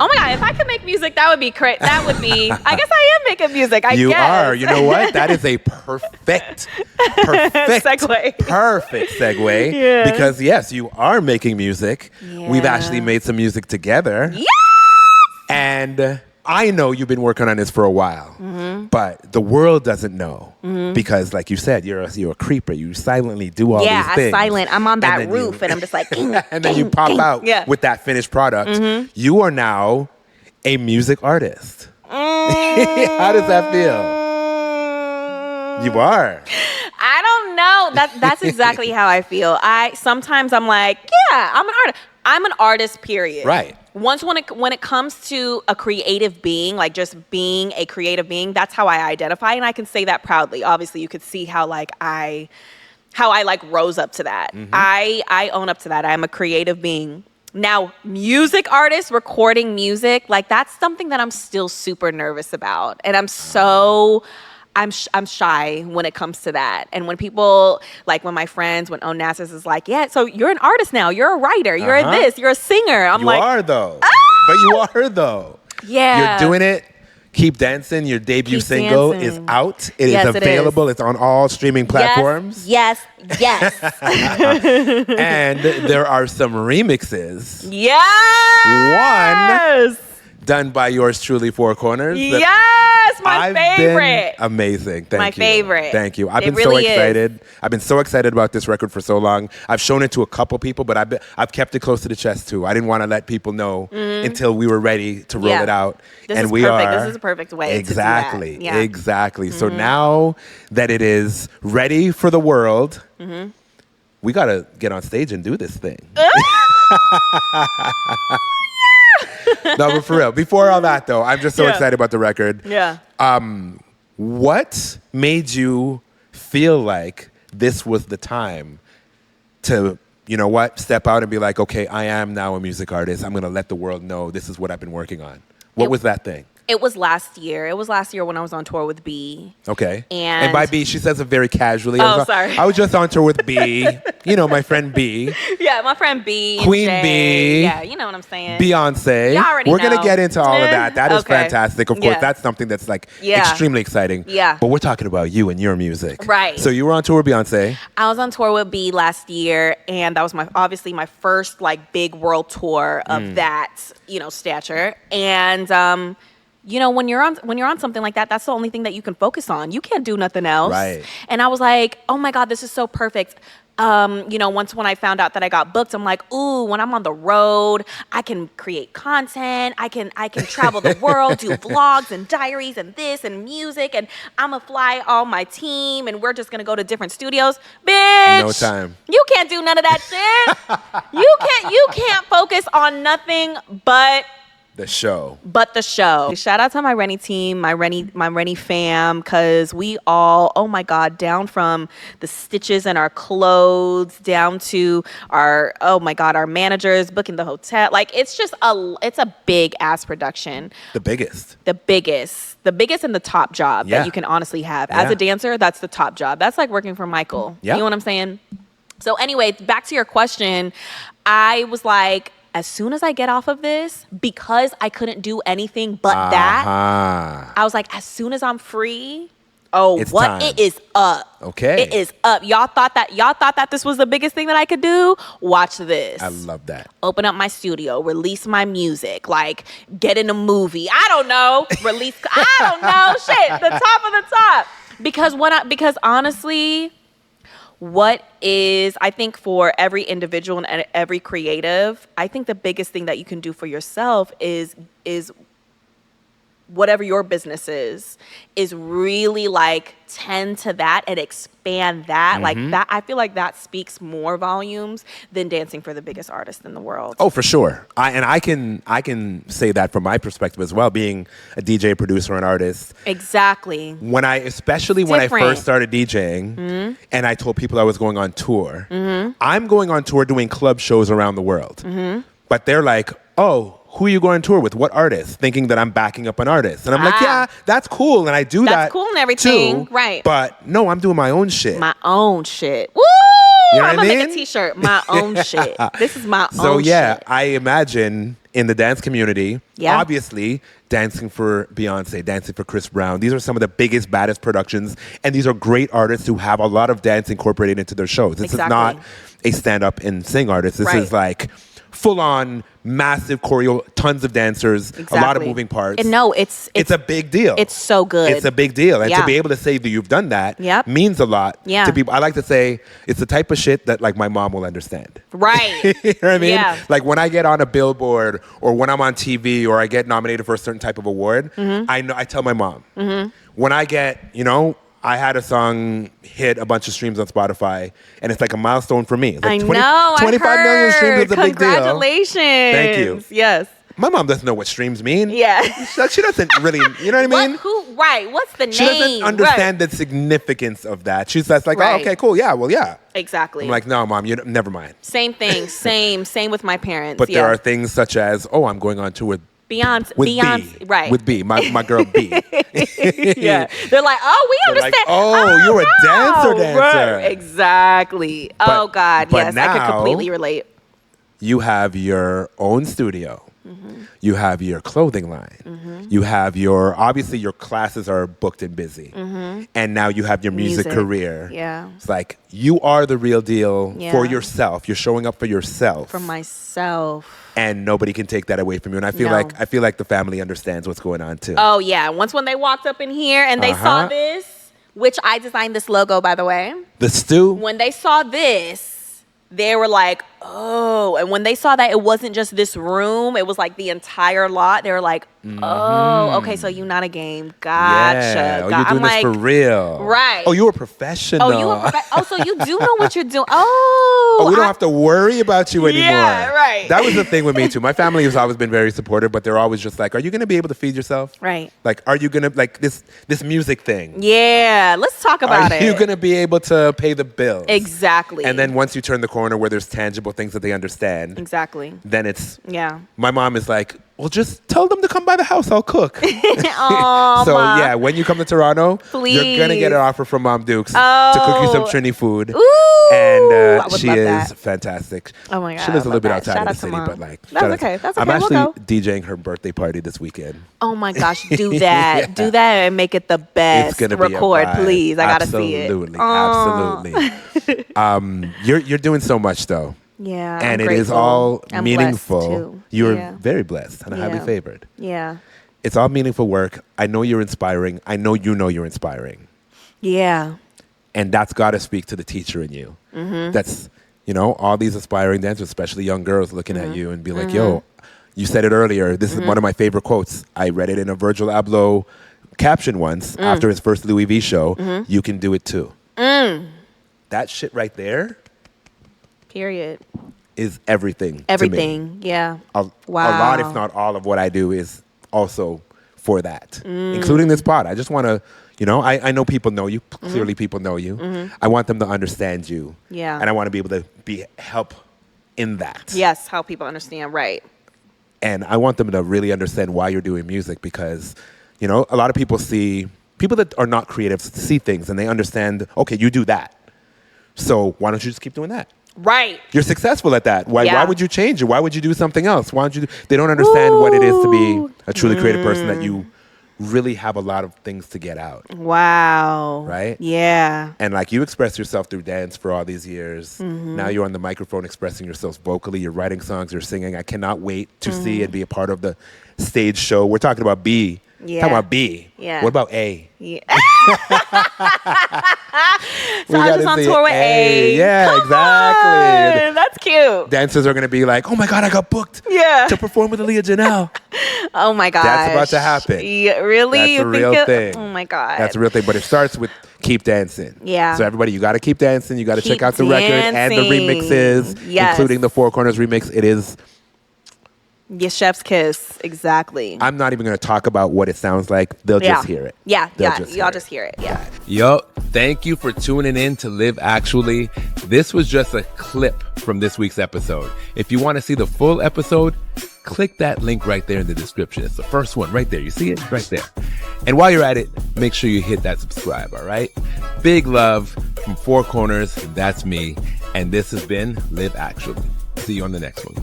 Oh my God, if I could make music, that would be great. That would be, I guess I am making music, I guess. You are. You know what? That is a perfect segue. Perfect segue. Yeah. Because yes, you are making music. Yeah. We've actually made some music together. Yes! And I know you've been working on this for a while, but the world doesn't know because, like you said, you're a creeper. You silently do all these things. Yeah, silent. I'm on that roof, and I'm just like, and then you pop out with that finished product. You are now a music artist. How does that feel? You are. I don't know. That's exactly how I feel. Sometimes I'm like, yeah, I'm an artist. I'm an artist, period. Right. When it comes to a creative being, like just being a creative being, that's how I identify, and I can say that proudly. Obviously, you could see how I rose up to that. I own up to that. I'm a creative being. Now, music artists recording music, like that's something that I'm still super nervous about, and I'm shy when it comes to that. And when people, like when my friends, when Onassis is like, yeah, so you're an artist now. You're a writer. You're this. You're a singer. I'm like, you are though. But you are though. Yeah. You're doing it. Keep Dancing, your debut single is out. It is available. It's on all streaming platforms. Yes. And there are some remixes. Yes. One done by yours truly, Four Corners. Yes, my favorite. Amazing. Thank you. My favorite. Thank you. I've been really so excited. I've been so excited about this record for so long. I've shown it to a couple people, but I've kept it close to the chest too. I didn't want to let people know until we were ready to roll it out. This is perfect. This is a perfect way to do that. Yeah. Exactly. So now that it is ready for the world, we got to get on stage and do this thing. No, but for real. Before all that, though, I'm just so excited about the record. Yeah. What made you feel like this was the time to, you know what, step out and be like, okay, I am now a music artist. I'm going to let the world know this is what I've been working on. What was that thing? It was last year. It was last year when I was on tour with B. Okay. And by B, she says it very casually. Sorry. I was just on tour with B. You know, my friend B. Yeah, my friend B. Queen Jay. B. Yeah, you know what I'm saying. Beyonce. You already We're going to know. get into all of that. That is Okay. fantastic. Of course, that's something that's like extremely exciting. Yeah. But we're talking about you and your music. Right. So you were on tour with Beyonce. I was on tour with B last year, and that was obviously my first like big world tour of that, stature. And when you're on something like that, that's the only thing that you can focus on. You can't do nothing else. Right. And I was like, oh my God, this is so perfect. Once when I found out that I got booked, I'm like, ooh, when I'm on the road, I can create content. I can travel the world, do vlogs and diaries and this and music, and I'm gonna fly all my team, and we're just gonna go to different studios. Bitch, No time. You can't do none of that shit. You can't focus on nothing but The show. the show. Shout out to my Rennie team, my Rennie fam, because we all, oh my God, down from the stitches in our clothes, down to our, oh my God, our managers booking the hotel. Like, it's a big ass production. The biggest. The biggest and the top job that you can honestly have. As a dancer, that's the top job. That's like working for Michael. Yeah. You know what I'm saying? So anyway, back to your question, I was like, as soon as I get off of this, because I couldn't do anything but that, I was like, as soon as I'm free, It's time. it is up. Okay. It is up. Y'all thought that this was the biggest thing that I could do? Watch this. I love that. Open up my studio, release my music, like get in a movie. I don't know. Shit, the top of the top. Because honestly, what is, I think for every individual and every creative, I think the biggest thing that you can do for yourself is whatever your business is really like tend to that and expand that. Like that, I feel like that speaks more volumes than dancing for the biggest artist in the world. Oh, for sure. I can say that from my perspective as well, being a DJ, producer, and artist. Exactly. When I first started DJing and I told people I was going on tour, I'm going on tour doing club shows around the world. But they're like, oh, who are you going on tour with? What artist? Thinking that I'm backing up an artist. And I'm like, yeah, that's cool. And I do that. That's cool and everything. Too, right. But no, I'm doing my own shit. My own shit. Woo! You know I'm what I gonna mean? make a T-shirt. My own shit. This is my own shit. So yeah, I imagine in the dance community, Yeah. obviously dancing for Beyonce, dancing for Chris Brown. These are some of the biggest, baddest productions, and these are great artists who have a lot of dance incorporated into their shows. This is not a stand-up and sing artist. This is like full-on, massive choreo, tons of dancers, a lot of moving parts. And no, it's a big deal. It's so good. It's a big deal. And to be able to say that you've done that means a lot to people. I like to say it's the type of shit that like my mom will understand. Right. You know what I mean? Yeah. Like when I get on a billboard or when I'm on TV or I get nominated for a certain type of award, I tell my mom. When I get, I had a song hit a bunch of streams on Spotify, and it's like a milestone for me. It's like 25 million streams is a big deal. Congratulations. Thank you. Yes. My mom doesn't know what streams mean. Yeah. She doesn't really, you know what I mean? What's the name? She doesn't understand the significance of that. She's just like, oh, okay, cool. Yeah, well, yeah. Exactly. I'm like, no, Mom, never mind. Same thing. Same with my parents. But there are things such as, I'm going on tour with Beyonce, B. Right. With B, my girl B. Yeah. They're like, we understand. Like, you're a dancer. Right. Exactly. God, yes. I could completely relate. You have your own studio. You have your clothing line. You have obviously your classes are booked and busy. And now you have your music career. Yeah. It's like you are the real deal for yourself. You're showing up for yourself. For myself. And nobody can take that away from you. And I feel like the family understands what's going on too. Oh yeah. Once when they walked up in here and they saw this, which I designed this logo by the way. The stew? When they saw this, they were like, oh. And when they saw that it wasn't just this room, it was like the entire lot, they were like, oh, okay, so you're not a game. Gotcha. Yeah. You're doing this for real. Right. Oh, you're a professional. So you do know what you're doing. Oh, we don't have to worry about you anymore. Yeah, right. That was the thing with me too. My family has always been very supportive, but they're always just like, are you going to be able to feed yourself? Right. Like, are you going to, like this music thing? Yeah, let's talk about it. Are you going to be able to pay the bills? Exactly. And then once you turn the corner where there's tangible things that they understand. Exactly. Then it's, yeah. My mom is like, well, just tell them to come by the house. I'll cook. Aww, so, Mom. yeah, when you come to Toronto, please, you're going to get an offer from Mom Dukes to cook you some Trini food. Ooh, and she is fantastic. Oh, my God. She lives a little bit outside Shout of the city, but like. That's okay. That's okay. I'm actually DJing her birthday party this weekend. Oh, my gosh. Do that. Yeah. Do that and make it the best. It's going to be Record, a vibe. please. I got to see it. Absolutely. You're doing so much, though. Yeah, and I'm it is all I'm meaningful. You're very blessed and highly favored. Yeah. It's all meaningful work. I know you're inspiring. I know you're inspiring. Yeah. And that's got to speak to the teacher in you. That's, all these aspiring dancers, especially young girls looking at you and be like, yo, you said it earlier. This is one of my favorite quotes. I read it in a Virgil Abloh caption once after his first Louis V show. You can do it too. That shit right there. Period. Is everything. Everything, to me. yeah. A lot, if not all of what I do is also for that, including this pod. I just want to, I know people know you. Clearly people know you. I want them to understand you. Yeah. And I want to be able to help in that. Yes, help people understand, right. And I want them to really understand why you're doing music because, a lot of people that are not creative see things and they understand, okay, you do that. So why don't you just keep doing that? Right. You're successful at that. Why would you change it? Why would you do something else? Why don't you they don't understand what it is to be a truly creative person, that you really have a lot of things to get out. Wow. Right? Yeah. And like you express yourself through dance for all these years. Now you're on the microphone expressing yourself vocally. You're writing songs. You're singing. I cannot wait to see and be a part of the stage show. We're talking about B. Yeah. Talking about B. Yeah. What about A? Yeah. So I was on tour with A. Yeah, Come exactly. on. That's cute. Dancers are going to be like, oh my God, I got booked to perform with Aliya Janell. Oh my God. That's about to happen. Yeah, really? That's a real thing. Oh my God. That's a real thing. But it starts with keep dancing. Yeah. So everybody, you got to keep dancing. You got to Keep check out the record and the remixes, Yes. including the Four Corners remix. It is. Your chef's kiss. Exactly. I'm not even going to talk about what it sounds like. They'll just hear it. Yeah. They'll Yeah. just Y'all hear just hear it. Yeah. Yo, thank you for tuning in to Live Actually. This was just a clip from this week's episode. If you want to see the full episode, click that link right there in the description. It's the first one right there. You see it right there. And while you're at it, make sure you hit that subscribe, all right? Big love from Four Corners. That's me. And this has been Live Actually. See you on the next one.